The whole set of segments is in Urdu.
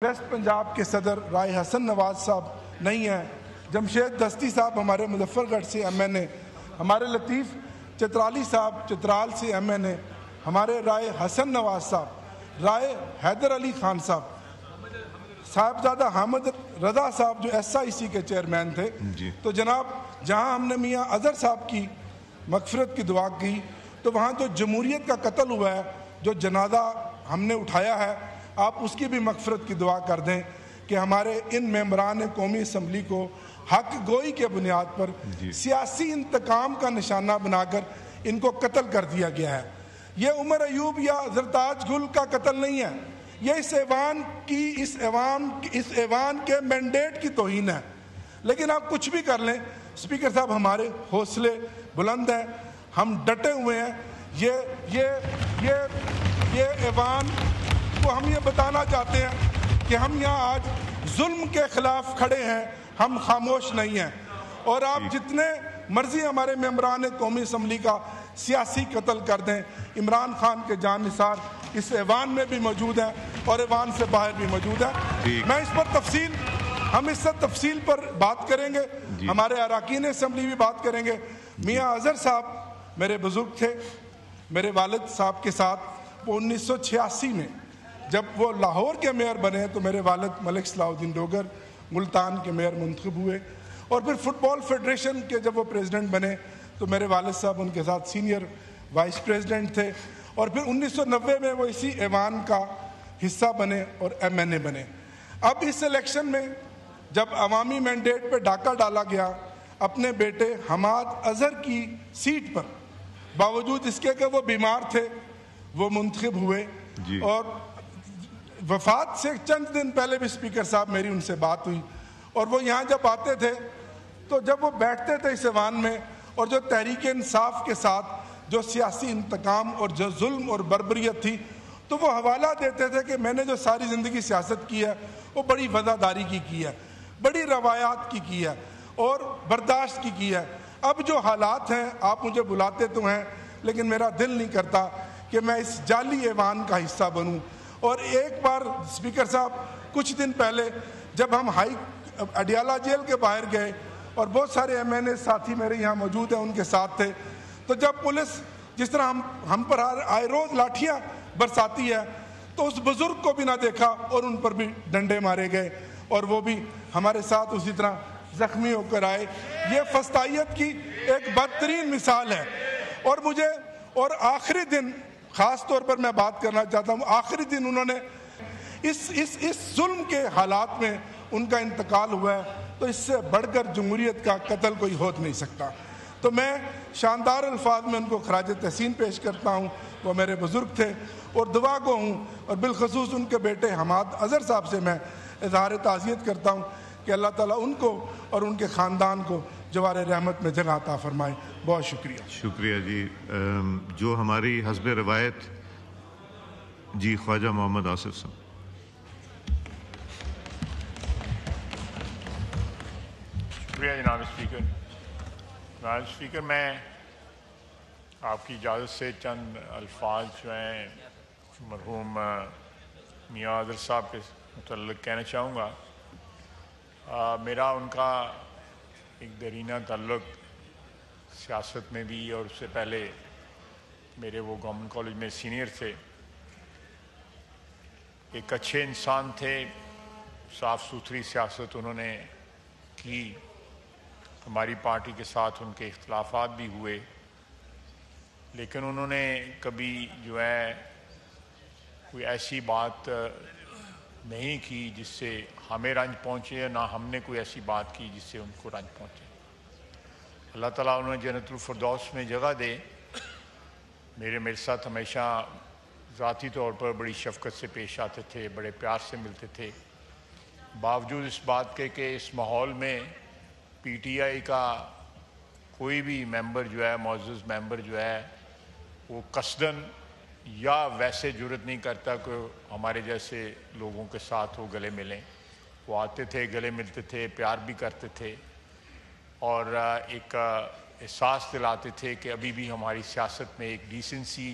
ویسٹ پنجاب کے صدر رائے حسن نواز صاحب نہیں ہیں، جمشید دستی صاحب ہمارے مظفر گڑھ سے ایم این اے، ہمارے لطیف چترالی صاحب چترال سے ایم این اے، ہمارے رائے حسن نواز صاحب، رائے حیدر علی خان صاحبزادہ حامد رضا صاحب جو ایس آئی سی کے چیئرمین تھے تو جناب جہاں ہم نے میاں اظہر صاحب کی مغفرت کی دعا کی تو وہاں جو جمہوریت کا قتل ہوا ہے، جو جنازہ ہم نے اٹھایا ہے، آپ اس کی بھی مغفرت کی دعا کر دیں کہ ہمارے ان ممبران قومی اسمبلی کو حق گوئی کے بنیاد پر سیاسی انتقام کا نشانہ بنا کر ان کو قتل کر دیا گیا ہے۔ یہ عمر ایوب یا زرتاج گل کا قتل نہیں ہے، یہ اس ایوان کے مینڈیٹ کی توہین ہے۔ لیکن آپ کچھ بھی کر لیں، اسپیکر صاحب ہمارے حوصلے بلند ہیں، ہم ڈٹے ہوئے ہیں۔ یہ ایوان کو ہم یہ بتانا چاہتے ہیں کہ ہم یہاں آج ظلم کے خلاف کھڑے ہیں، ہم خاموش نہیں ہیں۔ اور آپ جتنے مرضی ہمارے ممبران قومی اسمبلی کا سیاسی قتل کر دیں، عمران خان کے جان نثار اس ایوان میں بھی موجود ہیں اور ایوان سے باہر بھی موجود ہیں۔ میں اس پر ہم اس سے تفصیل پر بات کریں گے، ہمارے اراکین اسمبلی بھی بات کریں گے۔ میاں اظہر صاحب میرے بزرگ تھے، میرے والد صاحب کے ساتھ وہ 1986 میں جب وہ لاہور کے میئر بنے تو میرے والد ملک صلاح الدین ڈوگر ملتان کے میئر منتخب ہوئے، اور پھر فٹ بال فیڈریشن کے جب وہ پریزیڈنٹ بنے تو میرے والد صاحب ان کے ساتھ سینئر وائس پریزیڈنٹ تھے، اور پھر 1990 میں وہ اسی ایوان کا حصہ بنے اور ایم این اے بنے۔ اب اس الیکشن میں جب عوامی مینڈیٹ پہ ڈاکہ ڈالا گیا اپنے بیٹے حماد اظہر کی سیٹ پر، باوجود اس کے کہ وہ بیمار تھے وہ منتخب ہوئے، اور وفات سے چند دن پہلے بھی اسپیکر صاحب میری ان سے بات ہوئی، اور وہ یہاں جب آتے تھے تو جب وہ بیٹھتے تھے اس ایوان میں اور جو تحریک انصاف کے ساتھ جو سیاسی انتقام اور جو ظلم اور بربریت تھی تو وہ حوالہ دیتے تھے کہ میں نے جو ساری زندگی سیاست کی ہے وہ بڑی وفاداری کی ہے، بڑی روایات کی ہے اور برداشت کی ہے۔ اب جو حالات ہیں آپ مجھے بلاتے تو ہیں لیکن میرا دل نہیں کرتا کہ میں اس جعلی ایوان کا حصہ بنوں۔ اور ایک بار اسپیکر صاحب کچھ دن پہلے جب ہم اڈیالہ جیل کے باہر گئے اور بہت سارے ایم این اے ساتھی میرے یہاں موجود ہیں ان کے ساتھ تھے، تو جب پولیس جس طرح ہم پر آئے روز لاٹھیاں برساتی ہے تو اس بزرگ کو بھی نہ دیکھا اور ان پر بھی ڈنڈے مارے گئے اور وہ بھی ہمارے ساتھ اسی طرح زخمی ہو کر آئے۔ یہ فسطائیت کی ایک بدترین مثال ہے۔ اور آخری دن خاص طور پر میں بات کرنا چاہتا ہوں، آخری دن انہوں نے اس ظلم کے حالات میں ان کا انتقال ہوا ہے، تو اس سے بڑھ کر جمہوریت کا قتل کوئی ہو نہیں سکتا۔ تو میں شاندار الفاظ میں ان کو خراج تحسین پیش کرتا ہوں، وہ میرے بزرگ تھے اور دعا گو ہوں، اور بالخصوص ان کے بیٹے حماد اظہر صاحب سے میں اظہار تعزیت کرتا ہوں کہ اللہ تعالیٰ ان کو اور ان کے خاندان کو جوار رحمت میں جگہ عطا فرمائے۔ بہت شکریہ جی۔ جو ہماری حسب روایت جی خواجہ محمد آصف صاحب۔ شکریہ جناب اسپیکر، میں آپ کی اجازت سے چند الفاظ جو ہیں مرحوم میاں اظہر صاحب کے متعلق کہنا چاہوں گا۔ میرا ان کا ایک دیرینہ تعلق سیاست میں بھی، اور اس سے پہلے میرے وہ گورنمنٹ کالج میں سینئر تھے، ایک اچھے انسان تھے، صاف ستھری سیاست انہوں نے کی، ہماری پارٹی کے ساتھ ان کے اختلافات بھی ہوئے، لیکن انہوں نے کبھی جو ہے کوئی ایسی بات نہیں کی جس سے ہمیں رنج پہنچے، نہ ہم نے کوئی ایسی بات کی جس سے ان کو رنج پہنچے۔ اللہ تعالیٰ انہیں جنت الفردوس میں جگہ دے۔ میرے ساتھ ہمیشہ ذاتی طور پر بڑی شفقت سے پیش آتے تھے، بڑے پیار سے ملتے تھے، باوجود اس بات کے کہ اس ماحول میں پی ٹی آئی کا کوئی بھی ممبر جو ہے، معزز ممبر جو ہے، وہ قصداً یا ویسے جرت نہیں کرتا کہ ہمارے جیسے لوگوں کے ساتھ وہ گلے ملیں۔ وہ آتے تھے، گلے ملتے تھے، پیار بھی کرتے تھے، اور ایک احساس دلاتے تھے کہ ابھی بھی ہماری سیاست میں ایک ڈیسنسی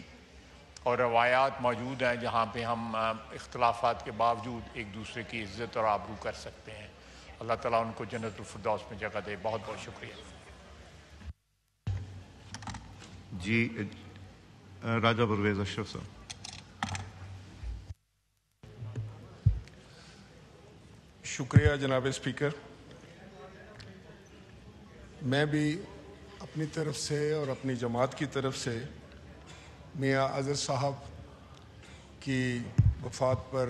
اور روایات موجود ہیں جہاں پہ ہم اختلافات کے باوجود ایک دوسرے کی عزت اور آبرو کر سکتے ہیں. اللہ تعالیٰ ان کو جنت الفردوس میں جگہ دے. بہت بہت شکریہ. جی راجہ پرویز اشرف صاحب. شکریہ جناب اسپیکر. میں بھی اپنی طرف سے اور اپنی جماعت کی طرف سے میاں اظہر صاحب کی وفات پر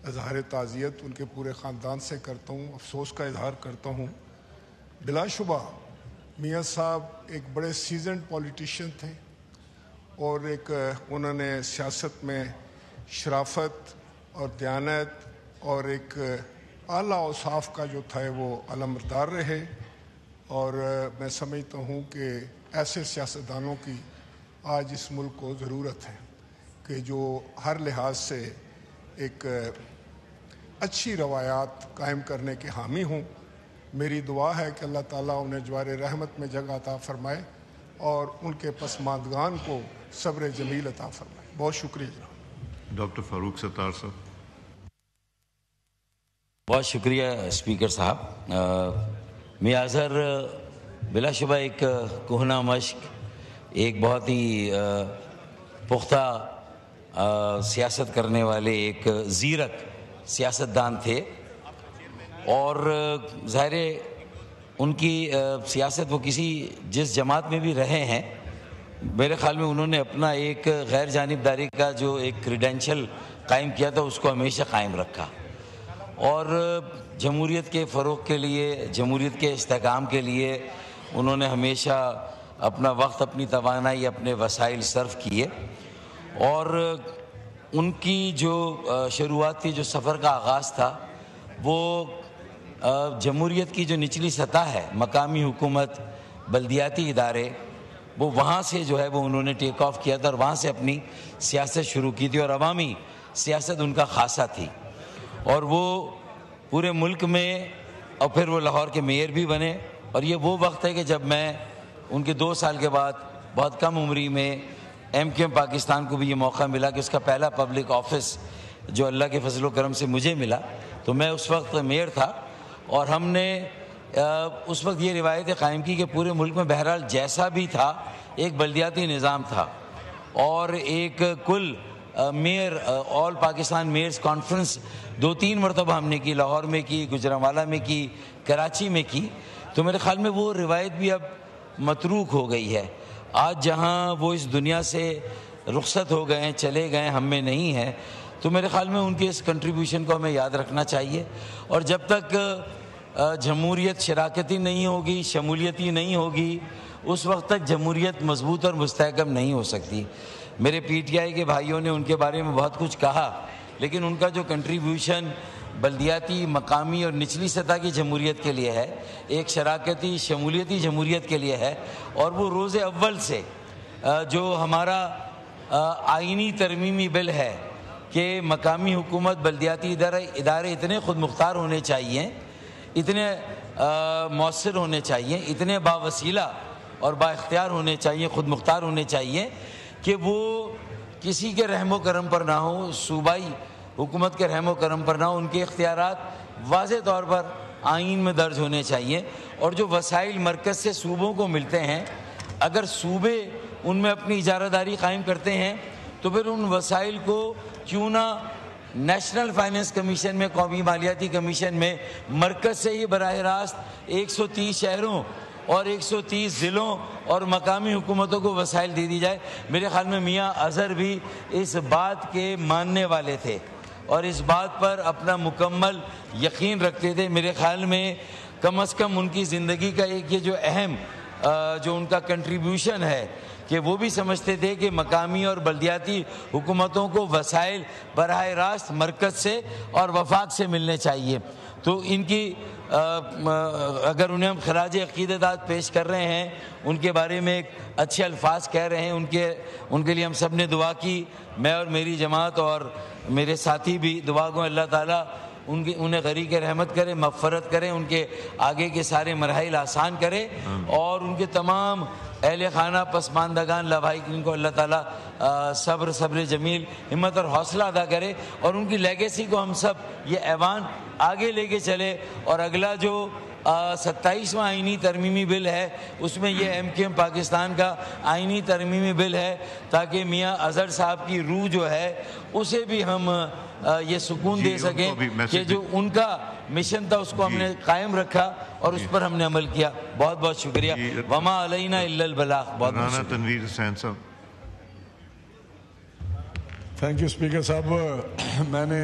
اظہار تعزیت ان کے پورے خاندان سے کرتا ہوں. افسوس کا اظہار کرتا ہوں. بلا شبہ میاں صاحب ایک بڑے سیزنڈ پولیٹیشین تھے اور ایک انہوں نے سیاست میں شرافت اور دیانت اور ایک اعلیٰ اوصاف کا جو تھا وہ علمبردار رہے. اور میں سمجھتا ہوں کہ ایسے سیاستدانوں کی آج اس ملک کو ضرورت ہے کہ جو ہر لحاظ سے ایک اچھی روایات قائم کرنے کے حامی ہوں. میری دعا ہے کہ اللہ تعالیٰ انہیں جوار رحمت میں جگہ عطا فرمائے اور ان کے پسماندگان کو صبر جمیل عطا فرمائے. بہت شکریہ جناب. ڈاکٹر فاروق ستار صاحب. بہت شکریہ اسپیکر صاحب. میاں اظہر بلا شبہ ایک کہنہ مشق، ایک بہت ہی پختہ سیاست کرنے والے ایک زیرک سیاستدان تھے، اور ظاہر ان کی سیاست وہ جس جماعت میں بھی رہے ہیں، میرے خیال میں انہوں نے اپنا ایک غیر جانبداری کا جو ایک کریڈینشل قائم کیا تھا اس کو ہمیشہ قائم رکھا، اور جمہوریت کے فروغ کے لیے، جمہوریت کے استحکام کے لیے انہوں نے ہمیشہ اپنا وقت، اپنی توانائی، اپنے وسائل صرف کیے. اور ان کی جو شروعات تھی، جو سفر کا آغاز تھا، وہ جمہوریت کی جو نچلی سطح ہے، مقامی حکومت، بلدیاتی ادارے، وہ وہاں سے جو ہے وہ انہوں نے ٹیک آف کیا تھا اور وہاں سے اپنی سیاست شروع کی تھی، اور عوامی سیاست ان کا خاصہ تھی. اور وہ پورے ملک میں، اور پھر وہ لاہور کے میئر بھی بنے. اور یہ وہ وقت ہے کہ جب میں ان کے 2 سال کے بعد بہت کم عمری میں MQM پاکستان کو بھی یہ موقع ملا کہ اس کا پہلا پبلک آفس جو اللہ کے فضل و کرم سے مجھے ملا، تو میں اس وقت میئر تھا. اور ہم نے اس وقت یہ روایتیں قائم کی کہ پورے ملک میں بہرحال جیسا بھی تھا ایک بلدیاتی نظام تھا، اور ایک کل میئر آل پاکستان میئرز کانفرنس 2-3 مرتبہ ہم نے کی، لاہور میں کی، گجرانوالہ میں کی، کراچی میں کی. تو میرے خیال میں وہ روایت بھی اب متروک ہو گئی ہے. آج جہاں وہ اس دنیا سے رخصت ہو گئے ہیں، چلے گئے، ہم میں نہیں ہیں، تو میرے خیال میں ان کے اس کنٹریبیوشن کو ہمیں یاد رکھنا چاہیے. اور جب تک جمہوریت شراکتی نہیں ہوگی، شمولیتی نہیں ہوگی، اس وقت تک جمہوریت مضبوط اور مستحکم نہیں ہو سکتی. میرے PTI کے بھائیوں نے ان کے بارے میں بہت کچھ کہا، لیکن ان کا جو کنٹریبیوشن بلدیاتی، مقامی اور نچلی سطح کی جمہوریت کے لیے ہے، ایک شراکتی شمولیتی جمہوریت کے لیے ہے. اور وہ روز اول سے جو ہمارا آئینی ترمیمی بل ہے کہ مقامی حکومت، بلدیاتی ادارے اتنے خود مختار ہونے چاہیے، اتنے مؤثر ہونے چاہیے، اتنے باوسیلہ اور با اختیار ہونے چاہیے، خود مختار ہونے چاہیے کہ وہ کسی کے رحم و کرم پر نہ ہو، صوبائی حکومت کے رحم و کرم پر نہ ہو. ان کے اختیارات واضح طور پر آئین میں درج ہونے چاہیے. اور جو وسائل مرکز سے صوبوں کو ملتے ہیں، اگر صوبے ان میں اپنی اجارہ داری قائم کرتے ہیں تو پھر ان وسائل کو کیوں نہ نیشنل فائننس کمیشن میں، قومی مالیاتی کمیشن میں مرکز سے ہی براہ راست 130 شہروں اور 130 ضلعوں اور مقامی حکومتوں کو وسائل دے دی جائے. میرے خیال میں میاں اظہر بھی اس بات کے ماننے والے تھے اور اس بات پر اپنا مکمل یقین رکھتے تھے. میرے خیال میں کم از کم ان کی زندگی کا ایک یہ جو اہم جو ان کا کنٹریبیوشن ہے کہ وہ بھی سمجھتے تھے کہ مقامی اور بلدیاتی حکومتوں کو وسائل براہ راست مرکز سے اور وفاق سے ملنے چاہیے. تو ان کی اگر انہیں ہم خراج عقیدت پیش کر رہے ہیں، ان کے بارے میں ایک اچھے الفاظ کہہ رہے ہیں، ان کے لیے ہم سب نے دعا کی. میں اور میری جماعت اور میرے ساتھی بھی دعا گو اللہ تعالیٰ انہیں غریق رحمت کرے، مغفرت کرے، ان کے آگے کے سارے مراحل آسان کرے اور ان کے تمام اہل خانہ پسماندگان لاوائقین کو اللہ تعالیٰ صبر جمیل ہمت اور حوصلہ ادا کرے، اور ان کی لیگیسی کو ہم سب یہ ایوان آگے لے کے چلے۔ اور اگلا جو 27واں آئینی ترمیمی بل ہے اس میں یہ MKM پاکستان کا آئینی ترمیمی بل ہے، تاکہ میاں اظہر صاحب کی روح جو ہے اسے بھی ہم یہ سکون دے سکیں کہ جو ان کا مشن تھا اس کو ہم نے قائم رکھا اور اس پر ہم نے عمل کیا۔ بہت بہت شکریہ۔ وما علینا الا البلاغ۔ بہت بہت شکریہ۔ تنویر حسین صاحب۔ تھینک یو اسپیکر صاحب، میں نے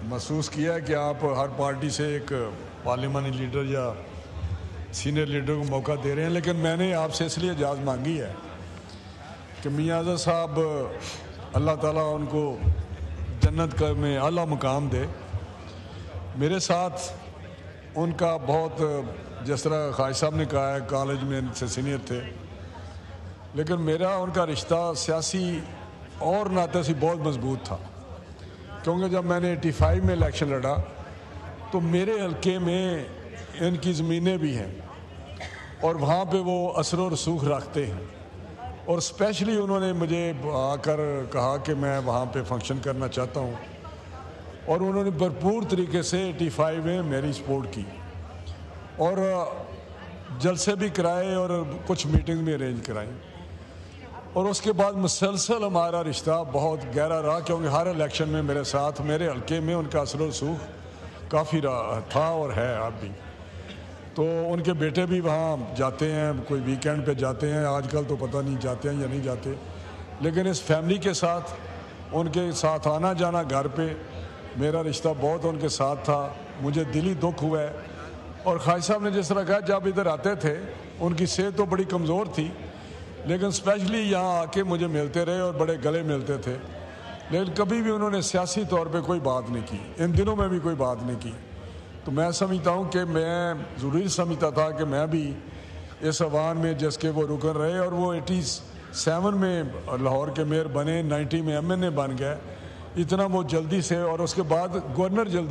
محسوس کیا کہ آپ ہر پارٹی سے ایک پارلیمانی لیڈر یا سینئر لیڈر کو موقع دے رہے ہیں، لیکن میں نے آپ سے اس لیے اجازت مانگی ہے کہ میاں اظہر صاحب اللہ تعالیٰ ان کو جنت کا میں اعلیٰ مقام دے۔ میرے ساتھ ان کا بہت، جس طرح خواجہ صاحب نے کہا ہے، کالج میں ان سے سینئر تھے، لیکن میرا ان کا رشتہ سیاسی اور ناطے سے بہت مضبوط تھا، کیونکہ جب میں نے 85 میں الیکشن لڑا تو میرے حلقے میں ان کی زمینیں بھی ہیں اور وہاں پہ وہ اثر و رسوخ رکھتے ہیں، اور اسپیشلی انہوں نے مجھے آ کر کہا کہ میں وہاں پہ فنکشن کرنا چاہتا ہوں، اور انہوں نے بھرپور طریقے سے 85 میں میری سپورٹ کی اور جلسے بھی کرائے اور کچھ میٹنگ بھی ارینج کرائیں، اور اس کے بعد مسلسل ہمارا رشتہ بہت گہرا رہا، کیونکہ ہر الیکشن میں میرے ساتھ، میرے حلقے میں ان کا اثر و رسوخ کافی تھا اور ہے اب بھی۔ تو ان کے بیٹے بھی وہاں جاتے ہیں، کوئی ویکینڈ پہ جاتے ہیں، آج کل تو پتہ نہیں جاتے ہیں یا نہیں جاتے، لیکن اس فیملی کے ساتھ ان کے ساتھ آنا جانا گھر پہ، میرا رشتہ بہت ان کے ساتھ تھا۔ مجھے دلی دکھ ہوا ہے، اور خواجہ صاحب نے جس طرح کہا جب ادھر آتے تھے ان کی صحت تو بڑی کمزور تھی، لیکن اسپیشلی یہاں آ کے مجھے ملتے رہے اور بڑے گلے ملتے تھے، لیکن کبھی بھی انہوں نے سیاسی طور پہ کوئی بات نہیں کی، ان دنوں میں بھی کوئی بات نہیں کی۔ تو میں سمجھتا ہوں کہ میں ضروری سمجھتا تھا کہ میں بھی اس ایوان میں، جس کے وہ رکن رہے، اور وہ 87 میں لاہور کے میئر بنے، 90 میں MNA بن گئے، اتنا وہ جلدی سے، اور اس کے بعد گورنر جلدی